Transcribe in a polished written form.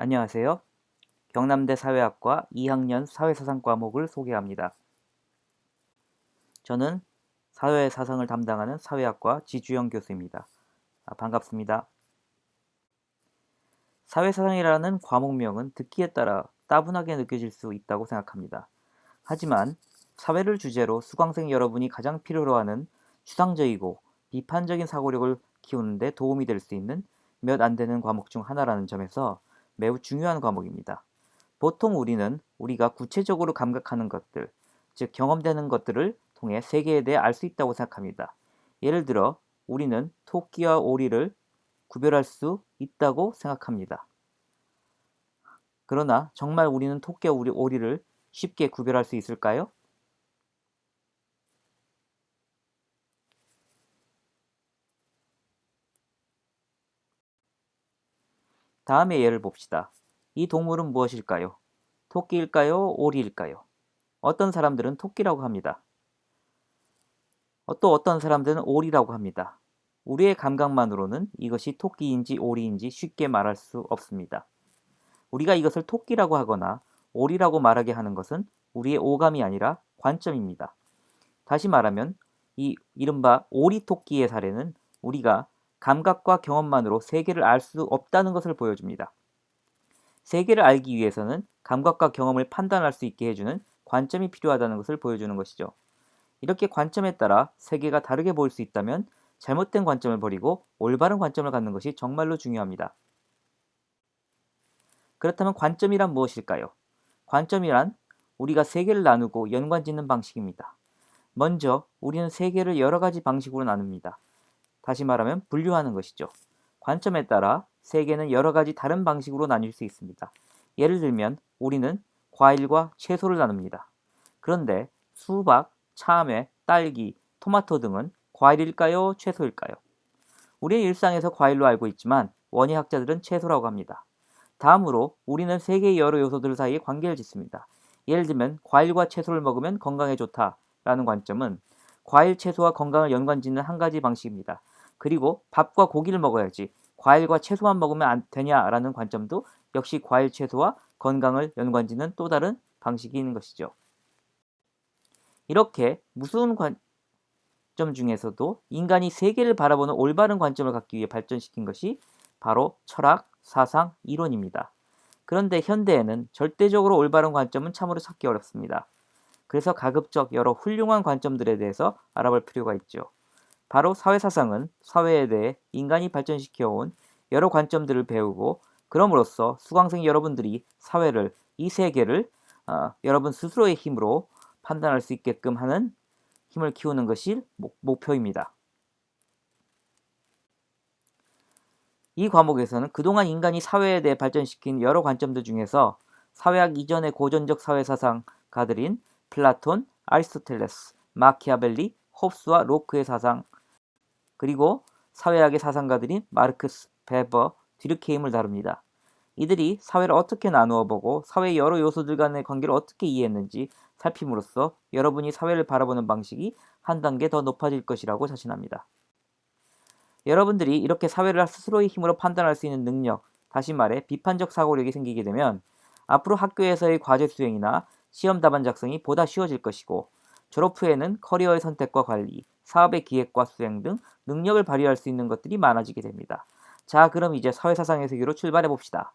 안녕하세요. 경남대 사회학과 2학년 사회사상 과목을 소개합니다. 저는 사회사상을 담당하는 사회학과 지주영 교수입니다. 반갑습니다. 사회사상이라는 과목명은 듣기에 따라 따분하게 느껴질 수 있다고 생각합니다. 하지만 사회를 주제로 수강생 여러분이 가장 필요로 하는 추상적이고 비판적인 사고력을 키우는 데 도움이 될 수 있는 몇 안 되는 과목 중 하나라는 점에서 매우 중요한 과목입니다. 보통 우리는 우리가 구체적으로 감각하는 것들, 즉 경험되는 것들을 통해 세계에 대해 알 수 있다고 생각합니다. 예를 들어 우리는 토끼와 오리를 구별할 수 있다고 생각합니다. 그러나 정말 우리는 토끼와 오리를 쉽게 구별할 수 있을까요? 다음의 예를 봅시다. 이 동물은 무엇일까요? 토끼일까요? 오리일까요? 어떤 사람들은 토끼라고 합니다. 또 어떤 사람들은 오리라고 합니다. 우리의 감각만으로는 이것이 토끼인지 오리인지 쉽게 말할 수 없습니다. 우리가 이것을 토끼라고 하거나 오리라고 말하게 하는 것은 우리의 오감이 아니라 관점입니다. 다시 말하면 이 이른바 오리토끼의 사례는 우리가 감각과 경험만으로 세계를 알 수 없다는 것을 보여줍니다. 세계를 알기 위해서는 감각과 경험을 판단할 수 있게 해주는 관점이 필요하다는 것을 보여주는 것이죠. 이렇게 관점에 따라 세계가 다르게 보일 수 있다면 잘못된 관점을 버리고 올바른 관점을 갖는 것이 정말로 중요합니다. 그렇다면 관점이란 무엇일까요? 관점이란 우리가 세계를 나누고 연관짓는 방식입니다. 먼저 우리는 세계를 여러 가지 방식으로 나눕니다. 다시 말하면 분류하는 것이죠. 관점에 따라 세계는 여러 가지 다른 방식으로 나뉠 수 있습니다. 예를 들면 우리는 과일과 채소를 나눕니다. 그런데 수박, 참외, 딸기, 토마토 등은 과일일까요? 채소일까요? 우리는 일상에서 과일로 알고 있지만 원예학자들은 채소라고 합니다. 다음으로 우리는 세계의 여러 요소들 사이에 관계를 짓습니다. 예를 들면 과일과 채소를 먹으면 건강에 좋다라는 관점은 과일, 채소와 건강을 연관짓는 한 가지 방식입니다. 그리고 밥과 고기를 먹어야지 과일과 채소만 먹으면 안 되냐라는 관점도 역시 과일, 채소와 건강을 연관짓는 또 다른 방식인 것이죠. 이렇게 무수한 관점 중에서도 인간이 세계를 바라보는 올바른 관점을 갖기 위해 발전시킨 것이 바로 철학, 사상, 이론입니다. 그런데 현대에는 절대적으로 올바른 관점은 참으로 찾기 어렵습니다. 그래서 가급적 여러 훌륭한 관점들에 대해서 알아볼 필요가 있죠. 바로 사회사상은 사회에 대해 인간이 발전시켜온 여러 관점들을 배우고 그럼으로써 수강생 여러분들이 사회를, 이 세계를 여러분 스스로의 힘으로 판단할 수 있게끔 하는 힘을 키우는 것이 목표입니다. 이 과목에서는 그동안 인간이 사회에 대해 발전시킨 여러 관점들 중에서 사회학 이전의 고전적 사회사상가들인 플라톤, 아리스토텔레스, 마키아벨리, 홉스와 로크의 사상, 그리고 사회학의 사상가들인 마르크스, 베버, 듀르케임을 다룹니다. 이들이 사회를 어떻게 나누어 보고 사회의 여러 요소들 간의 관계를 어떻게 이해했는지 살핌으로써 여러분이 사회를 바라보는 방식이 한 단계 더 높아질 것이라고 자신합니다. 여러분들이 이렇게 사회를 스스로의 힘으로 판단할 수 있는 능력, 다시 말해 비판적 사고력이 생기게 되면 앞으로 학교에서의 과제 수행이나 시험 답안 작성이 보다 쉬워질 것이고 졸업 후에는 커리어의 선택과 관리, 사업의 기획과 수행 등 능력을 발휘할 수 있는 것들이 많아지게 됩니다. 자, 그럼 이제 사회사상의 세계로 출발해 봅시다.